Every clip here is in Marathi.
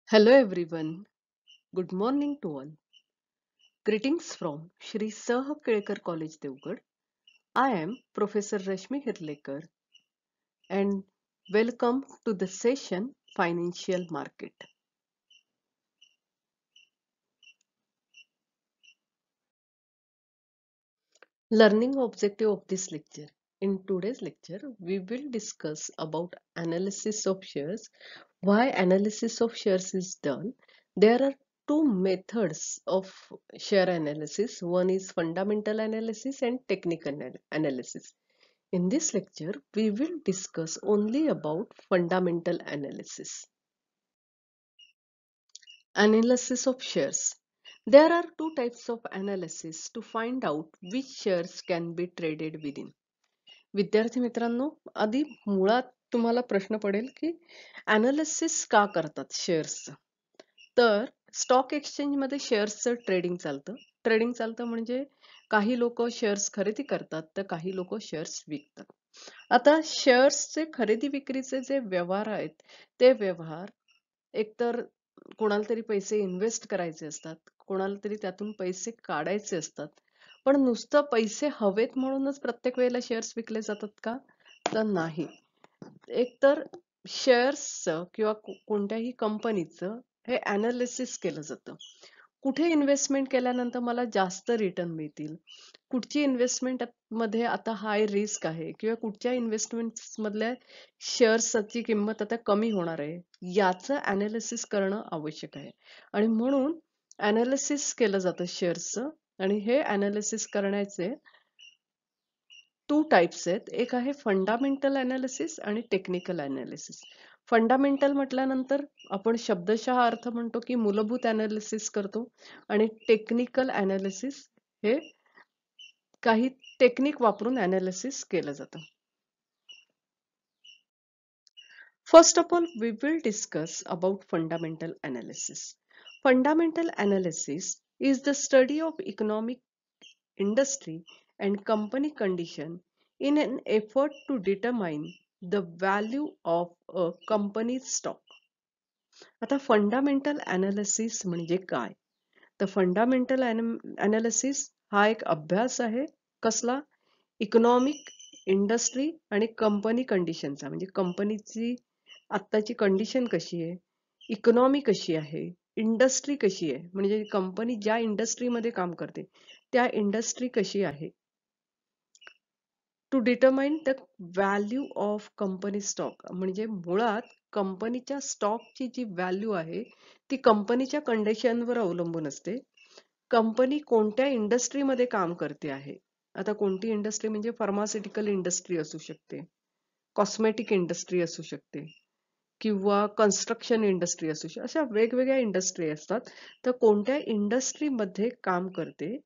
Hello everyone. Good morning to all. Greetings from Shri Sah Kelkar College Devgad. I am Professor Rashmi Hirlekar and welcome to the session Financial Market. Learning objective of this lecture. In today's lecture, we will discuss about analysis of shares, why analysis of shares is done. There are two methods of share analysis. One is fundamental analysis and technical analysis. In this lecture, we will discuss only about fundamental analysis. Analysis of shares. There are two types of analysis to find out which shares can be traded within. विद्यार्थी मित्रांनो, आधी मुळात तुम्हाला प्रश्न पडेल की अनालिसिस का करतात शेअर्सचं. तर स्टॉक एक्सचेंज मध्ये शेअर्सचं ट्रेडिंग चालतं म्हणजे काही लोक शेअर्स खरेदी करतात तर काही लोक शेअर्स विकतात. आता शेअर्सचे खरेदी विक्रीचे जे व्यवहार आहेत ते व्यवहार एकतर कोणाला तरी पैसे इन्व्हेस्ट करायचे असतात, कोणाला तरी त्यातून पैसे काढायचे असतात. पण नुसतं पैसे हवेत म्हणूनच प्रत्येक वेळेला शेअर्स विकले जातात का? तर नाही. एकतर शेअर्सचं किंवा कोणत्याही कंपनीचं हे अनालिसिस केलं जातं. कुठे इन्व्हेस्टमेंट केल्यानंतर मला जास्त रिटर्न मिळतील, कुठची इन्व्हेस्टमेंट मध्ये आता हाय रिस्क आहे किंवा कुठच्या इन्व्हेस्टमेंट मधल्या शेअर्सची किंमत आता कमी होणार आहे, याचं अनालिसिस करणं आवश्यक आहे. आणि म्हणून अनालिसिस केलं जातं शेअर्सचं. आणि हे अनालिसिस करण्याचे टू टाइप्स आहेत. एक आहे फंडामेंटल अनालिसिस आणि टेक्निकल अनालिसिस. फंडामेंटल म्हटल्यानंतर आपण शब्दशः अर्थ म्हणतो की मूलभूत अनालिसिस करतो, आणि टेक्निकल अनालिसिस हे काही टेक्निक वापरून अनालिसिस केलं जातं. First of all, we will discuss about fundamental analysis. Fundamental analysis is the study of economic, industry and company condition in an effort to determine the value of a company's stock. आता फंडामेंटल अनालिसिस म्हणजे काय? तर फंडामेंटल अनालिसिस हा एक अभ्यास आहे. कसला? इकॉनॉमिक, इंडस्ट्री आणि कंपनी कंडिशनचा. म्हणजे कंपनीची आत्ताची कंडिशन कशी आहे, इकॉनॉमी कशी आहे, इंडस्ट्री कशी आहे, म्हणजे कंपनी ज्या इंडस्ट्रीमध्ये काम करते त्या इंडस्ट्री कशी आहे, to determine the value of company stock. म्हणजे मुळात कंपनीच्या स्टॉकची जी व्हॅल्यू आहे ती कंपनीच्या कंडिशनवर अवलंबून असते. कंपनी कोणत्या इंडस्ट्रीमध्ये काम करते आहे. आता कोणती इंडस्ट्री म्हणजे फार्मास्युटिकल इंडस्ट्री असू शकते, कॉस्मेटिक इंडस्ट्री असू शकते, किंवा कन्स्ट्रक्शन इंडस्ट्री असू शकते. अशा वेगवेगळ्या इंडस्ट्री असतात. तर कोणत्या इंडस्ट्रीमध्ये काम करते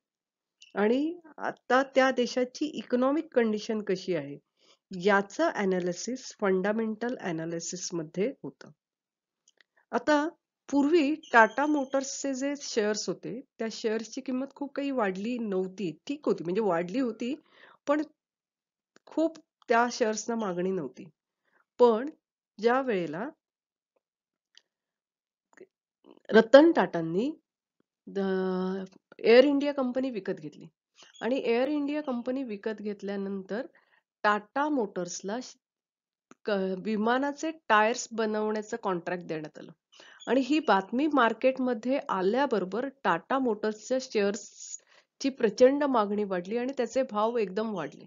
आणि आता त्या देशाची इकॉनॉमिक कंडिशन कशी आहे याचं अनालिसिस फंडामेंटल अनालिसिस मध्ये होतं. आता पूर्वी टाटा मोटर्सचे जे शेअर्स होते त्या शेअर्सची किंमत खूप काही वाढली नव्हती. ठीक होती, म्हणजे वाढली होती पण खूप त्या शेअर्सना मागणी नव्हती. पण ज्या वेळेला रतन टाटांनी एअर इंडिया कंपनी विकत घेतली आणि एअर इंडिया कंपनी विकत घेतल्यानंतर टाटा मोटर्सला विमानाचे टायर्स बनवण्याचं कॉन्ट्रॅक्ट देण्यात आलं. आणि ही बातमी मार्केटमध्ये आल्याबरोबर टाटा मोटर्सच्या शेअर्सची प्रचंड मागणी वाढली आणि त्याचे भाव एकदम वाढले.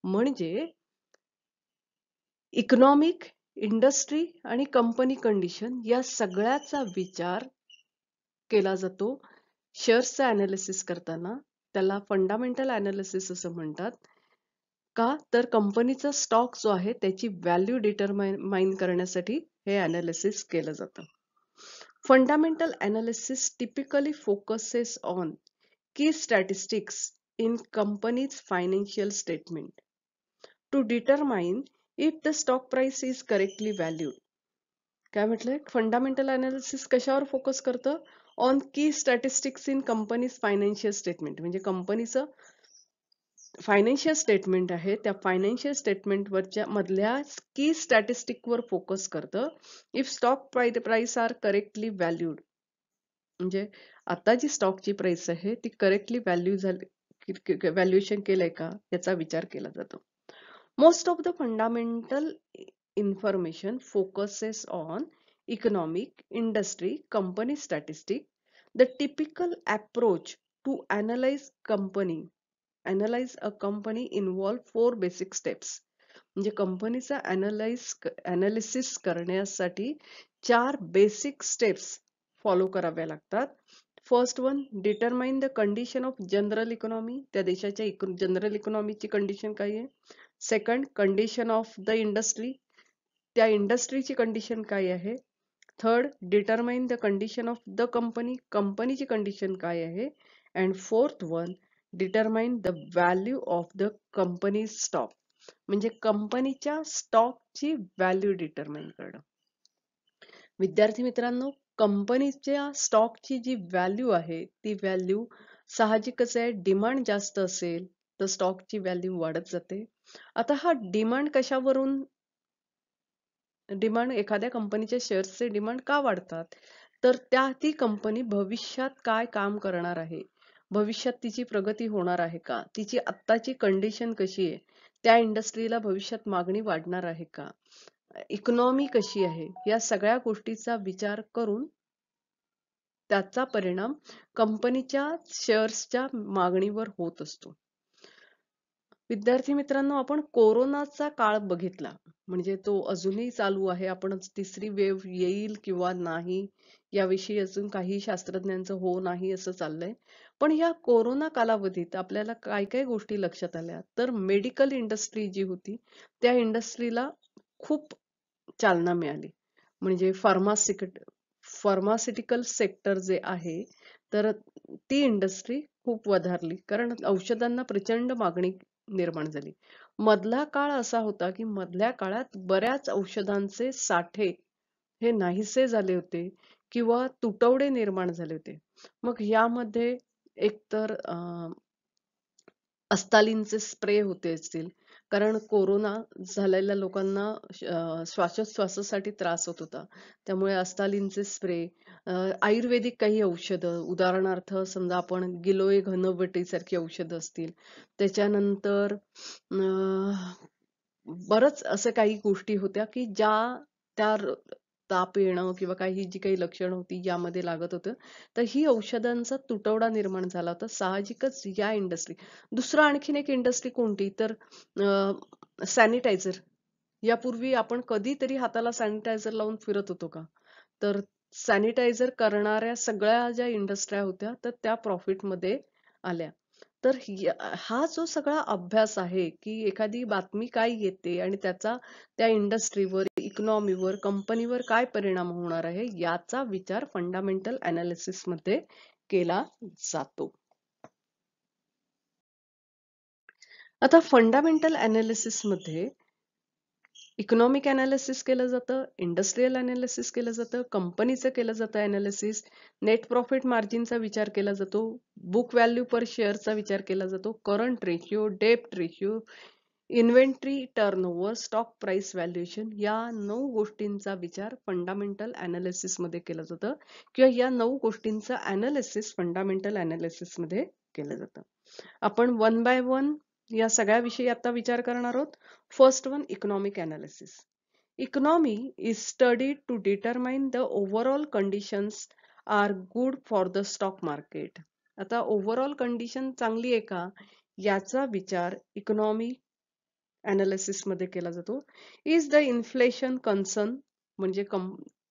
म्हणजे इकॉनॉमिक, इंडस्ट्री आणि कंपनी कंडिशन या सगळ्याचा विचार केला जातो शेअर्सचा अनालिसिस करताना. त्याला फंडामेंटल अनालिसिस असं म्हणतात. का? तर कंपनीचा स्टॉक जो आहे त्याची व्हॅल्यू डिटरमाइन करण्यासाठी हे अनालिसिस केलं जातं. Fundamental analysis typically focuses on key statistics in company's financial statement to determine if the stock price is correctly valued. काय म्हटलंय? फंडामेंटल अनालिसिस कशावर फोकस करतं? On key statistics in company's financial statement. म्हणजे कंपनीचं फायनान्शियल स्टेटमेंट आहे त्या फायनान्शियल स्टेटमेंटवरच्या मधल्या की स्टॅटिस्टिकवर फोकस करतं. If stock price are correctly valued, म्हणजे आता जी स्टॉकची प्राइस आहे ती करेक्टली व्हॅल्यू झाली, व्हॅल्युएशन केलंय का याचा विचार केला जातो. Most of the fundamental information focuses on economic, industry, company statistic. The typical approach to analyze a company involve four basic steps. म्हणजे कंपनीचा अनालिसिस करण्यासाठी 4 बेसिक स्टेप्स फॉलो कराव्या लागतात. First one, determine the condition of general economy, त्या देशाच्या जनरल इकॉनॉमीची कंडिशन काय आहे. Second, condition of the industry, त्या इंडस्ट्रीची कंडिशन काय आहे. Third, determine the condition of the company, कंपनीची कंडिशन काय आहे. And fourth one, determine the value of the company stock, म्हणजे कंपनीच्या स्टॉकची व्हॅल्यू डिटरमाइन करणं. विद्यार्थी मित्रांनो, कंपनीच्या स्टॉकची जी व्हॅल्यू आहे ती व्हॅल्यू साहजिकच आहे, डिमांड जास्त असेल तर स्टॉकची व्हॅल्यू वाढत जाते. आता हा डिमांड कशावरून, डिमांड एखाद्या कंपनीच्या शेअर्सचे डिमांड का वाढतात, तर ती कंपनी भविष्यात काय काम करणार आहे, भविष्यात तिची प्रगती होणार आहे का, तिची आत्ताची कंडिशन कशी आहे, त्या इंडस्ट्रीला भविष्यात मागणी वाढणार आहे का, इकॉनॉमी कशी आहे, या सगळ्या गोष्टीचा विचार करून त्याचा परिणाम कंपनीच्या शेअर्सच्या मागणीवर होत असतो. विद्यार्थी मित्रांनो, आपण कोरोनाचा काळ बघितला, म्हणजे तो अजूनही चालू आहे. आपण तिसरी वेव्ह येईल किंवा नाही याविषयी अजून काही शास्त्रज्ञांचं हो नाही असं चाललंय. पण या कोरोना कालावधीत आपल्याला काय काय गोष्टी लक्षात आल्या, तर मेडिकल इंडस्ट्री जी होती त्या इंडस्ट्रीला खूप चालना मिळाली. म्हणजे फार्मास्युटिकल सेक्टर जे आहे, तर ती इंडस्ट्री खूप वधारली, कारण औषधांना प्रचंड मागणी निर्माण झाली. मधला काळ असा होता की मधल्या काळात बऱ्याच औषधांचे साठे हे नाहीसे झाले होते किंवा तुटवडे निर्माण झाले होते. मग यामध्ये एकतर अस्तालीनचे स्प्रे होते असतील, कारण कोरोना झालेल्या लोकांना श्वासोच्छवासासाठी त्रास होत होता, त्यामुळे अस्तालीनचे स्प्रे, आयुर्वेदिक काही औषधं, उदाहरणार्थ समजा आपण गिलोय घनवटी सारखी औषधं असतील, त्याच्यानंतर बरंच असं काही गोष्टी होत्या की ज्या त्या ताप येणं किंवा काही जी काही लक्षणं होती यामध्ये लागत होतं, तर ही औषधांचा तुटवडा निर्माण झाला होता. साहजिकच या इंडस्ट्री, दुसरं आणखीन एक इंडस्ट्री कोणती, तर सॅनिटायझर. यापूर्वी आपण कधीतरी हाताला सॅनिटायझर लावून फिरत होतो का, तर सॅनिटायझर करणाऱ्या सगळ्या ज्या इंडस्ट्र्या होत्या तर त्या प्रॉफिटमध्ये आल्या. तर हा जो सगळा अभ्यास आहे की एखादी बातमी काय येते आणि त्याचा त्या इंडस्ट्रीवर, इकॉनॉमीवर, कंपनीवर काय परिणाम होणार आहे याचा विचार फंडामेंटल अनालिसिस मध्ये केला जातो. आता फंडामेंटल अनालिसिस मध्ये इकॉनॉमिक अनालिसिस केलं जातं, इंडस्ट्रियल अनालिसिस केलं जातं, कंपनीचं केलं जातं अनालिसिस, नेट प्रॉफिट मार्जिनचा विचार केला जातो, बुक व्हॅल्यू पर शेअरचा विचार केला जातो, करंट रेशिओ, डेप्ट ratio, inventory turnover, stock price valuation, या 9 गोष्टींचा विचार फंडामेंटल अनालिसिस मध्ये केलं जातं किंवा या 9 गोष्टींचं अनालिसिस फंडामेंटल अनालिसिस मध्ये केलं जातं. आपण वन बाय वन या सगळ्याविषयी आता विचार करणार आहोत. First one, economic analysis. Economy is studied to determine the overall conditions are good for the stock market. आता ओव्हरऑल कंडिशन चांगली आहे का याचा विचार इकॉनॉमी अनालिसिस मध्ये केला जातो. इज द इन्फ्लेशन कन्सर्न, म्हणजे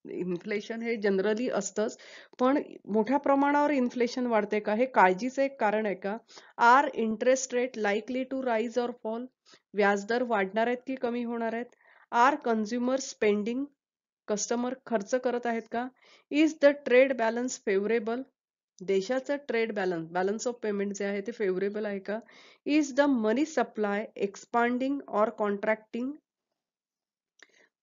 इन्फ्लेशन हे जनरली असतंच, पण मोठ्या प्रमाणावर इन्फ्लेशन वाढते का हे काळजीचं एक कारण आहे का. Are interest rate likely to rise or fall, व्याजदर वाढणार आहेत की कमी होणार आहेत. आर कन्झ्युमर स्पेंडिंग, कस्टमर खर्च करत आहेत का. Is the trade balance favourable, देशाचं ट्रेड बॅलन्स ऑफ पेमेंट जे आहे ते फेवरेबल आहे का. Is the money supply expanding or contracting,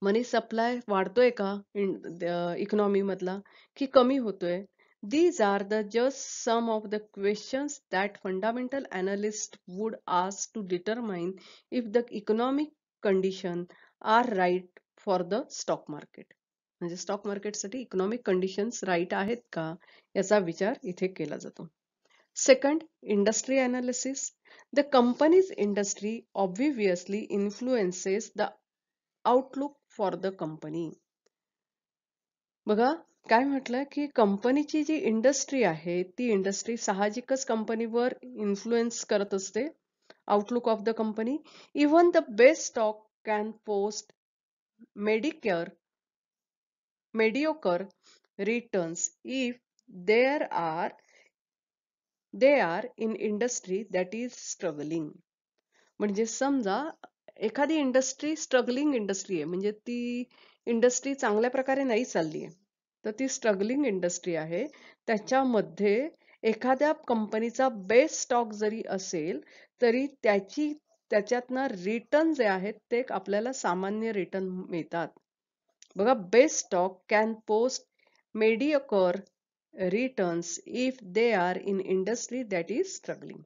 money supply वाढतोय का इकॉनॉमी मधला की कमी होतोय. These are the just some of the questions that fundamental analysts would ask to determine if the economic condition are right for the stock market. म्हणजे स्टॉक मार्केटसाठी इकॉनॉमिक कंडिशन्स राईट आहेत का याचा विचार इथे केला जातो. Second, industry analysis. The company's industry obviously influences the outlook for the company. बघा काय म्हटलं की कंपनीची जी इंडस्ट्री आहे ती इंडस्ट्री साहजिकच कंपनीवर इन्फ्लुएन्स करत असते. Outlook of the company. Even the best stock can post mediocre mediocre returns if there are they are in industry that is struggling. म्हणजे समजा एखादी इंडस्ट्री स्ट्रगलिंग इंडस्ट्री आहे, म्हणजे ती इंडस्ट्री चांगल्या प्रकारे नाही चालली आहे, तर ती स्ट्रगलिंग इंडस्ट्री आहे. त्याच्यामध्ये एखाद्या कंपनीचा बेस्ट स्टॉक जरी असेल तरी त्याच्यातनं रिटर्न जे आहेत ते आपल्याला सामान्य रिटर्न मिळतात. बघा, best stock can post mediocre returns if they are in industry that is struggling.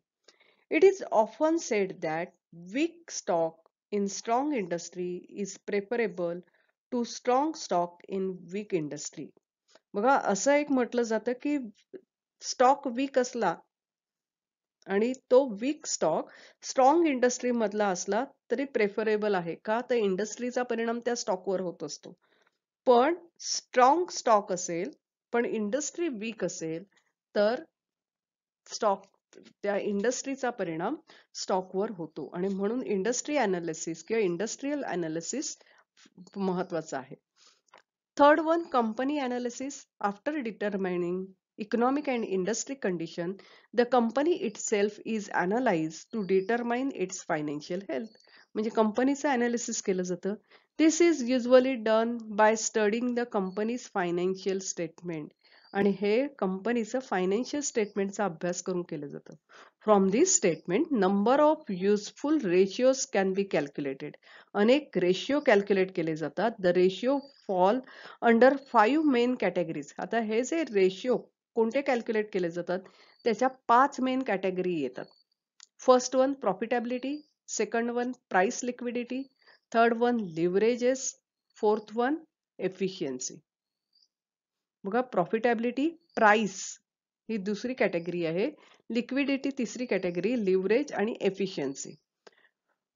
It is often said that weak stock in strong industry is preferable to strong stock in weak industry. बघा असं एक म्हटलं जातं की स्टॉक वीक असला आणि तो वीक स्टॉक स्ट्रॉंग इंडस्ट्री मधला असला तरी प्रेफरेबल आहे का, तर इंडस्ट्रीचा परिणाम त्या स्टॉकवर होत असतो. पण स्ट्रॉंग स्टॉक असेल पण इंडस्ट्री वीक असेल तर स्टॉक त्या इंडस्ट्रीचा परिणाम स्टॉकवर होतो. आणि म्हणून इंडस्ट्री अनालिसिस किंवा इंडस्ट्रियल अनालिसिस महत्वाचं आहे. Third one, company analysis. After determining economic and industry condition, the company itself is analyzed to determine its financial health. म्हणजे कंपनीचं अनालिसिस केलं जातं. This is usually done by studying the company's financial statement. आणि हे कंपनीचं फायनान्शियल स्टेटमेंटचा अभ्यास करून केलं जातं. From this statement number of useful ratios can be calculated. अनेक रेशियो कॅल्क्युलेट केले जातात. The ratio fall under 5 main categories. आता हे जे रेशियो कोणते कॅल्क्युलेट केले जातात त्याच्या 5 मेन कॅटेगरी येतात. First one profitability, second one price liquidity, third one leverages, fourth one efficiency. बघा, प्रॉफिटेबिलिटी, प्राइस ही दुसरी कॅटेगरी आहे, लिक्विडिटी तिसरी कॅटेगरी, लिव्हरेज आणि efficiency.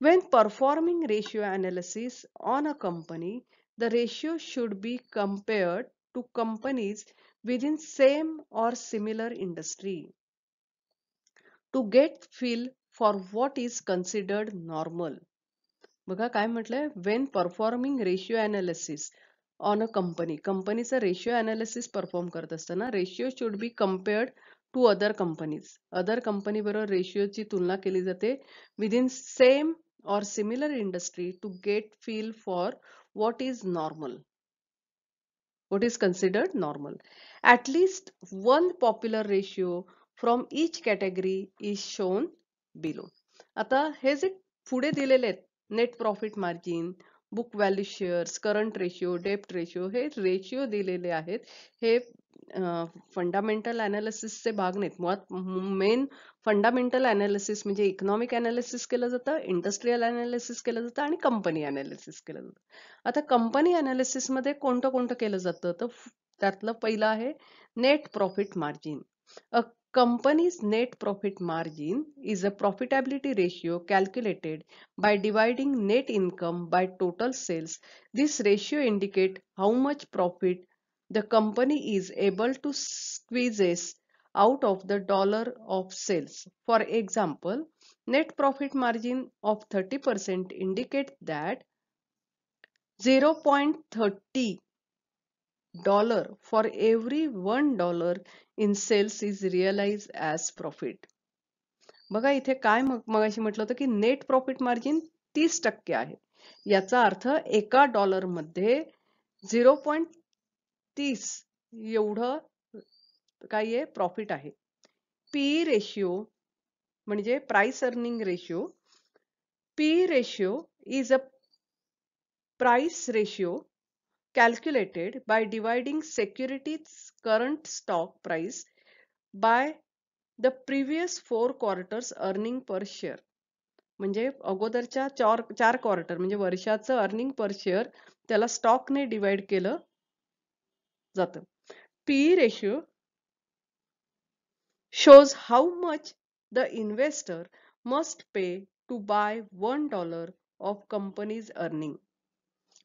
When performing ratio analysis on a company, the ratio should be compared to companies within same or similar industry to get feel for what is considered normal. बघा काय म्हटलंय, when performing ratio analysis on a company, कंपनीचा रेशिओ अनालिसिस परफॉर्म करत असताना ratio should be compared to other companies. Other company बरोबर रेशिओची तुलना केली जाते within same or similar industry to get feel for what is normal, what is considered normal. At least one popular ratio from each category is shown below. आता हे जे पुढे दिलेले आहेत, net profit margin, book value shares, current ratio, डेप्ट रेशिओ, हे रेशिओ दिलेले आहेत. हे फंडामेंटल अनालिसिसचे भाग नाहीत. मुळात मेन फंडामेंटल अनालिसिस म्हणजे इकॉनॉमिक अनालिसिस केलं जातं, इंडस्ट्रियल अनालिसिस केलं जातं आणि कंपनी अनालिसिस केलं जातं. आता कंपनी अनालिसिस मध्ये कोणतं कोणतं केलं जातं, तर त्यातलं पहिलं आहे net profit margin. A company's net profit margin is a profitability ratio calculated by dividing net income by total sales. This ratio indicates how much profit the company is able to squeeze out of the dollar of sales. For example, net profit margin of 30% indicates that 0.30 dollar for every $1 in sales is realized as profit. बघा इथे काय मगाशी म्हटलं होतं की नेट प्रॉफिट मार्जिन 30% आहे. याचा अर्थ एका डॉलर मध्ये 0.30 एवढं काय आहे प्रॉफिट आहे. पीई रेशिओ म्हणजे price earning ratio. PE ratio is a price ratio calculated by dividing securities current stock price by the previous 4 quarters earning per share. म्हणजे अगोदरच्या चार क्वार्टर म्हणजे वर्षाचं अर्निंग पर शेअर त्याला स्टॉकने डिवाइड केलं जातं. PE ratio shows how much the investor must pay to buy $1 of company's earning.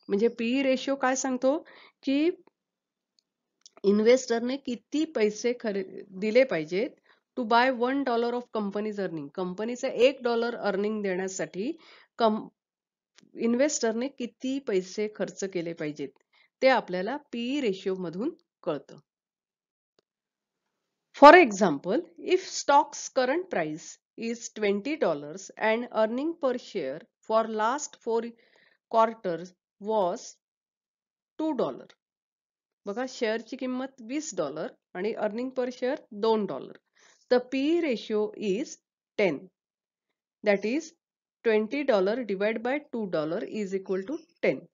म्हणजे पीई रेशियो काय सांगतो की इन्व्हेस्टरने किती पैसे दिले पाहिजेत to buy $1 of company's earning. कंपनीचे $1 अर्निंग देण्यासाठी इन्व्हेस्टरने किती पैसे खर्च केले पाहिजेत ते आपल्याला पीई रेशियो मधून कळतं. For example, if stock's current price is $20 and earning per share for last 4 quarters was $2. बघा शेअरची किंमत $20 आणि earning per share $2. The PE ratio is 10. That is $20 divided by $2 is equal to 10.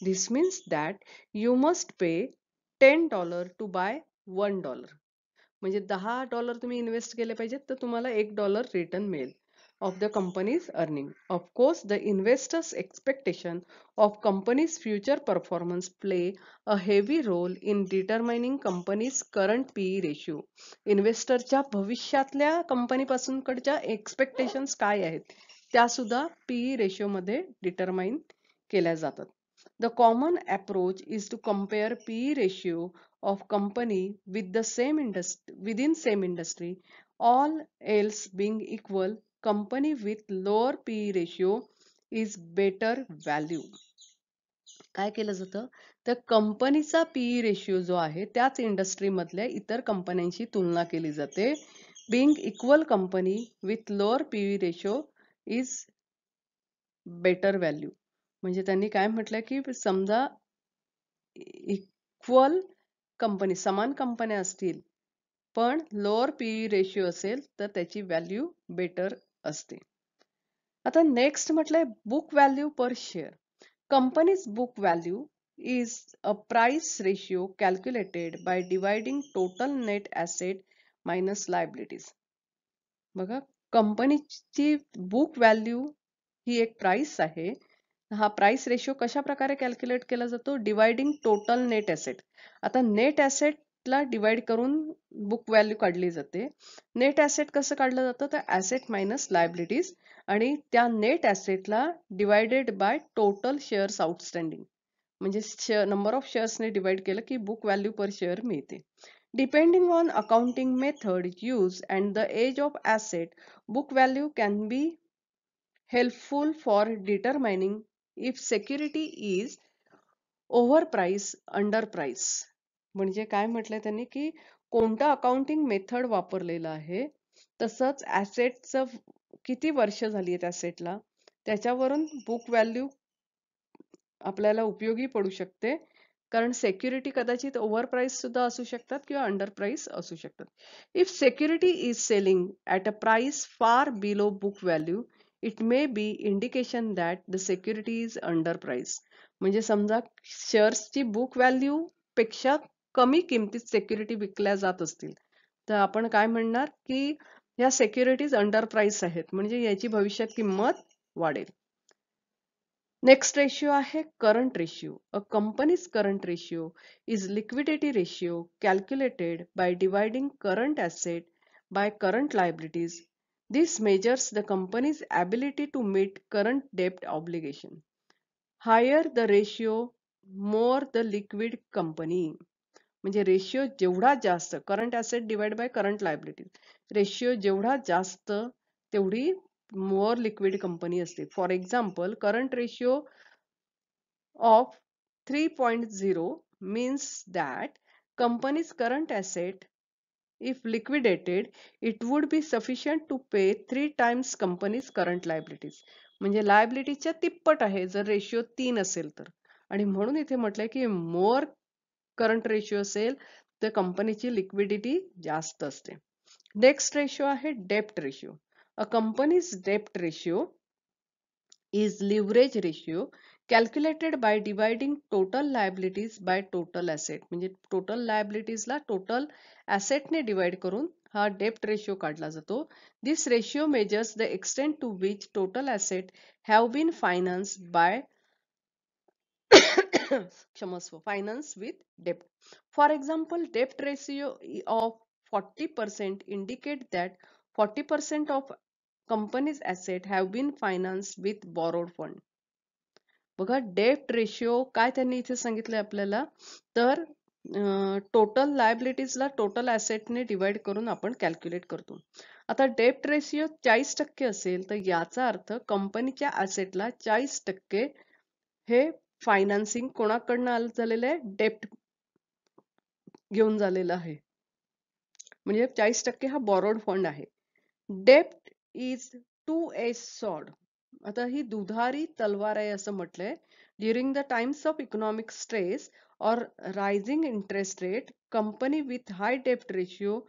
This means that you must pay $10 to buy $1. म्हणजे $10 तुम्ही इन्व्हेस्ट केले पाहिजेत तर तुम्हाला $1 रिटर्न मिळेल of the company's earning. Of course, the investors' expectation of company's future performance play a heavy role in determining company's current PE ratio. इन्व्हेस्टरच्या भविष्यातल्या कंपनीपासून कडच्या एक्सपेक्टेशन्स काय आहेत त्या सुद्धा PE रेशिओ मध्ये डिटरमाइन केल्या जातात. The common approach is to compare PE ratio of company with the same industry within same industry. All else being equal, company with lower PE ratio is better value. काय केलं जातं तर कंपनीचा पीई रेशिओ जो आहे त्याच इंडस्ट्री मधल्या इतर कंपन्यांशी तुलना केली जाते. Being equal company with lower PE ratio is better value. म्हणजे त्यांनी काय म्हटलं की समजा इक्वल कंपनी समान कंपन्या असतील पण लोअर पीई रेशिओ असेल तर त्याची व्हॅल्यू बेटर असते. आता नेक्स्ट म्हटलंय book value per share. Companies book value is a price ratio calculated by dividing total net asset minus liabilities. बघा कंपनीची बुक व्हॅल्यू ही एक प्राइस आहे. हा प्राइस रेशिओ कशा प्रकारे कॅल्क्युलेट केला जातो डिवाइडिंग टोटल नेट ॲसेट. आता नेट ॲसेटला डिवाइड करून बुक व्हॅल्यू काढली जाते. नेट ॲसेट कसं काढलं जातं तर ॲसेट मायनस लायबिलिटीज आणि त्या नेट ॲसेटला divided by total shares outstanding म्हणजे नंबर ऑफ शेअर्सने डिवाइड केलं की बुक व्हॅल्यू पर शेअर मिळते. Depending on accounting method used and the age of asset, book value can be helpful for determining if security is overpriced, underpriced. म्हणजे काय म्हटलंय त्यांनी की कोणता अकाउंटिंग मेथड वापरलेला आहे तसंच ॲसेटचं किती वर्ष झाली आहेत ॲसेटला त्याच्यावरून बुक व्हॅल्यू आपल्याला उपयोगी पडू शकते. कारण सेक्युरिटी कदाचित ओव्हर प्राइस सुद्धा असू शकतात किंवा अंडर प्राइस असू शकतात. If security is selling at a price फार below book value it may be indication that the security is under price. म्हणजे समजा शेअर्सची बुक व्हॅल्यू पेक्षा कमी किमतीत सेक्युरिटी विकल्या जात असतील तर आपण काय म्हणणार की ह्या सेक्युरिटीज अंडर प्राइस आहेत म्हणजे याची भविष्यात किंमत वाढेल. नेक्स्ट रेशिओ आहे current ratio. A company's current ratio is liquidity ratio calculated by dividing current asset by current liabilities. This measures the company's ability to meet current डेब्ट obligation. Higher the ratio more the liquid company. म्हणजे रेशिओ जेवढा जास्त current asset divide by current liability ratio जेवढा जास्त तेवढी मोर लिक्विड कंपनी असते. For example current ratio of 3.0 means that company's current asset if liquidated it would be sufficient to pay 3 times company's current liabilities. म्हणजे लायबिलिटीच्या तिप्पट आहे जर रेशिओ 3 असेल तर. आणि म्हणून इथे म्हटलंय की मोर करंट रेशिओ असेल तर कंपनीची लिक्विडिटी जास्त असते. नेक्स्ट रेशिओ आहे डेप्ट ratio. A company's debt ratio is leverage ratio calculated by dividing total liabilities by total asset. म्हणजे टोटल लायबिलिटीजला टोटल ॲसेटने डिवाइड करून हा डेप्ट रेशिओ काढला जातो. This ratio measures the extent to which total asset have been financed by क्षमस्व finance with debt. For example, debt ratio of 40% indicate that 40% of company's asset have been financed with borrowed fund. बघा डेप्ट रेशिओ काय त्यांनी इथे सांगितलंय आपल्याला, तर टोटल लायबिलिटीजला टोटल ॲसेटने डिवाइड करून आपण कॅल्क्युलेट करतो. आता डेप्ट रेशिओ 40% असेल तर याचा अर्थ कंपनीच्या ॲसेटला 40% हे फायनान्सिंग कोणाकडनं झालेलं आहे, डेप्ट घेऊन झालेलं आहे. म्हणजे 40% हा बॉरोड फंड आहे. डेप्ट इज टू एज सॉर्ड. आता ही दुधारी तलवार आहे असं म्हटलंय. During the times of economic stress और rising interest rate, company with high डेप्ट ratio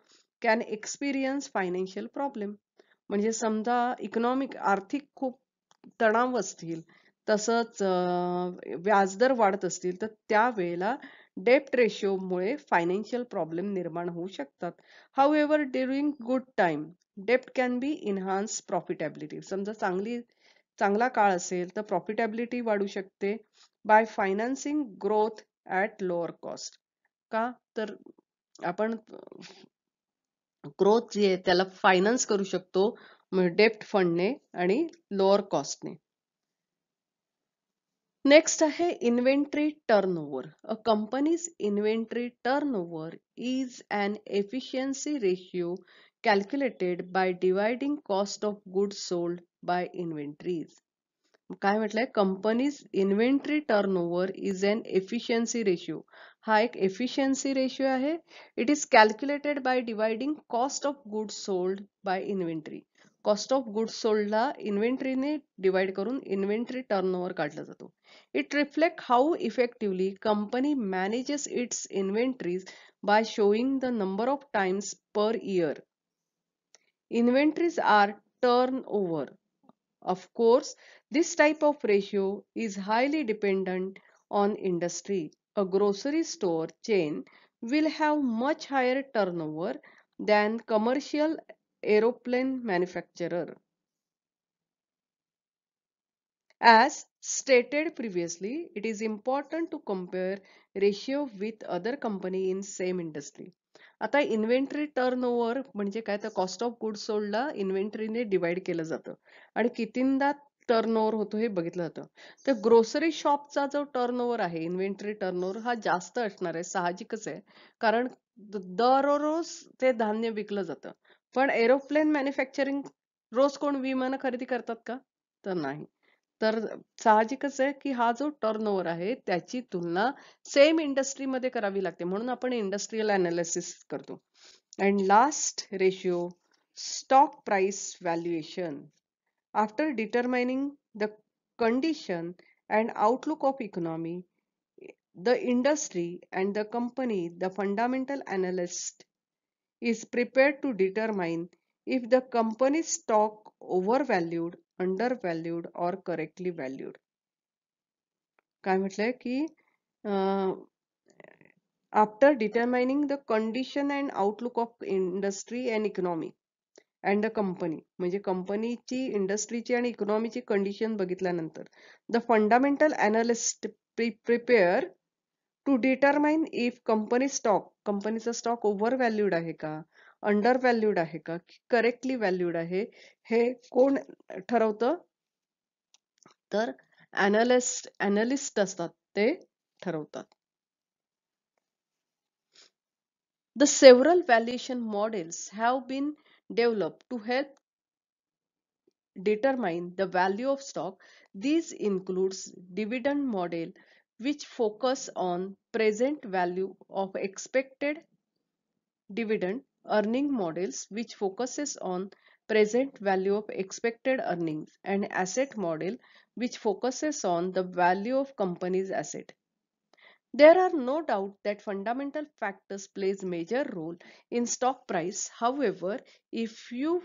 can experience financial problem. म्हणजे समजा इकॉनॉमिक आर्थिक खूप तणाव असतील, तसंच व्याजदर वाढत असतील, तर त्यावेळेला डेप्ट रेशिओमुळे फायनान्शियल प्रॉब्लेम निर्माण होऊ शकतात. हाऊएव्हर ड्युरिंग गुड टाइम डेप्ट कॅन बी इन्हान्स प्रॉफिटेबिलिटी. समजा चांगला काळ असेल तर प्रॉफिटेबिलिटी वाढू शकते by financing growth at lower cost. का तर आपण ग्रोथ जी आहे त्याला फायनान्स करू शकतो डेप्ट फंडने आणि लोअर कॉस्टने. नेक्स्ट आहे inventory turnover. A company's inventory turnover is an efficiency ratio calculated by dividing cost of goods sold by inventories. काय म्हटलंय, company's inventory turnover is an efficiency ratio. हा एक एफिशियन्सी रेशिओ आहे. It is calculated by dividing cost of goods sold by inventory. Cost of goods सोल्डला इन्व्हेंटरीने डिवाइड करून इन्व्हेंटरी टर्नओव्हर काढला जातो. It reflect how effectively company manages it's inventories by showing the number of times per year inventories are turned over. Of course, this type of ratio is highly dependent on industry. A grocery store chain will have much higher turnover than commercial aeroplane manufacturer. As stated previously, it is important to compare ratio with other company in same industry. आता इन्व्हेंटरी टर्नओव्हर म्हणजे काय, तर कॉस्ट ऑफ गुड्स सोल्डला इन्व्हेंटरीने डिवाइड केलं जातं आणि कितींदा टर्नओव्हर होतो हे बघितलं जातं. तर ग्रोसरी शॉपचा जो टर्नओव्हर आहे, इन्व्हेंटरी टर्नओव्हर हा जास्त असणार आहे, साहजिकच आहे, कारण दररोज ते धान्य विकलं जातं. पण एरोप्लेन मॅन्युफॅक्चरिंग रोज कोण विमानं खरेदी करतात का, तर नाही. तर साहजिकच आहे की हा जो टर्नओव्हर आहे त्याची तुलना सेम इंडस्ट्रीमध्ये करावी लागते, म्हणून आपण इंडस्ट्रियल अनालिसिस करतो. And last ratio, stock price valuation. After determining the condition and outlook of economy, the industry and the company, the fundamental analyst is prepared to determine if the company's stock overvalued, undervalued or correctly valued. काय म्हटलंय की after determining the condition and outlook of industry and economy and the company, म्हणजे कंपनीची, इंडस्ट्रीची आणि इकॉनॉमीची कंडिशन बघितल्यानंतर the fundamental analyst prepare to determine if company stock, कंपनीचा स्टॉक ओव्हर व्हॅल्यूड आहे का, अंडर व्हॅल्यूड आहे का, करेक्टली व्हॅल्यूड आहे, हे कोण ठरवतं, तर अनालिस्ट असतात ते ठरवतात. The several valuation models have been developed to help determine the value of stock. These includes dividend model, which focus on present value of expected dividend, earning models, which focuses on present value of expected earnings, and asset model, which focuses on the value of company's asset. There are no doubt that fundamental factors plays major role in stock price. However, if you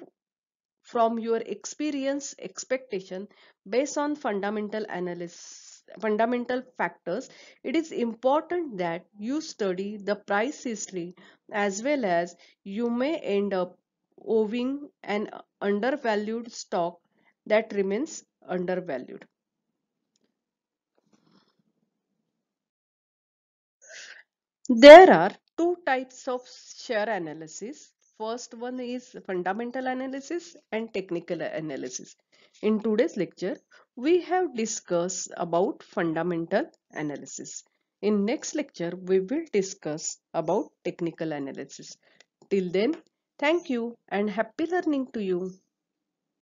from your experience expectation based on fundamental analysis fundamental factors, it is important that you study the price history, as well as you may end up owning an undervalued stock that remains undervalued. There are two types of share analysis. First one is fundamental analysis and technical analysis. In today's lecture, we have discussed about fundamental analysis. In next lecture, we will discuss about technical analysis. Till then, thank you and happy learning to you.